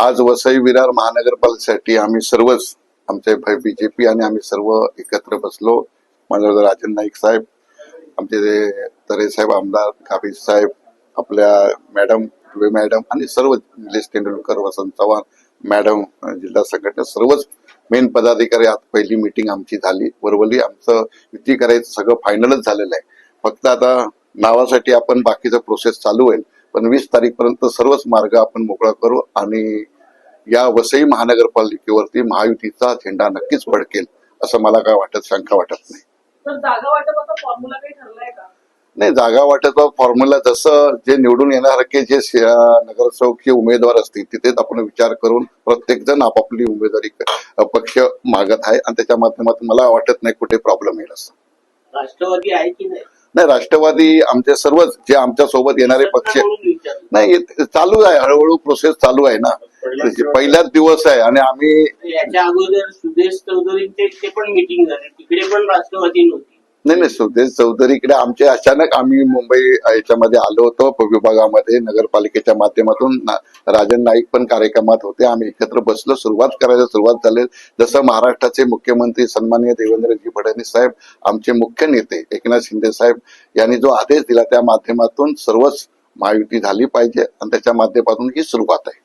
आज वसई विरार महानगरपालिकेसाठी आम्ही सर्वच आमचे बीजेपी आणि आम्ही सर्व एकत्र बसलो. माझा राजन नाईक साहेब, आमचे तरे साहेब, आमदार काबीज साहेब, आपल्या मॅडम दुबे मॅडम आणि सर्व निलेश तेंडुलकर, वसंत चव्हाण मॅडम, जिल्हा संघटना सर्वच मेन पदाधिकारी. आज पहिली मीटिंग आमची झाली. वरवली आमचं युती करायचं सगळं फायनलच झालेलं आहे. फक्त आता नावासाठी आपण बाकीचं प्रोसेस चालू होईल, पण 20 तारीखपर्यंत सर्वच मार्ग आपण मोकळा करू आणि या वसई महानगरपालिकेवरती महायुतीचा झेंडा नक्कीच फडकेल असं मला काय वाटत, शंका वाटत नाही. तर जागा वाटपाचा फॉर्म्युला काही ठरलाय का? नाही, जागा वाटपाचा फॉर्म्युला जसं जे निवडून येण्यासारखे जे नगरसेवकचे उमेदवार असतील तिथेच आपण विचार करून प्रत्येक जण आपापली उमेदवारी पक्ष मागत आहे आणि त्याच्या माध्यमातून मला वाटत नाही कुठे प्रॉब्लेम येईल असं. राष्ट्रवादी आहे की नाही? नाही, राष्ट्रवादी आमचे सर्वच जे आमच्या सोबत येणारे पक्ष नाही, चालू आहे, हळूहळू प्रोसेस चालू आहे ना. पहिलाच दिवस आहे आणि आम्ही याच्या अगोदर सुदेश चौधरींचे ते पण मीटिंग झाली, तिकडे पण राष्ट्रवादी नव्हती. नाही, सुदेश चौधरीकडे आमचे अचानक आम्ही मुंबई याच्यामध्ये आलो होतो विभागामध्ये नगरपालिकेच्या माध्यमातून. राजन नाईक पण कार्यक्रमात होते. आम्ही एकत्र बसलो, सुरुवात झाली. जसं महाराष्ट्राचे मुख्यमंत्री सन्माननीय देवेंद्रजी फडणवीस साहेब, आमचे मुख्य नेते एकनाथ शिंदे साहेब यांनी जो आदेश दिला त्या माध्यमातून सर्वच महायुती झाली पाहिजे आणि त्याच्या माध्यमातून ही सुरुवात आहे.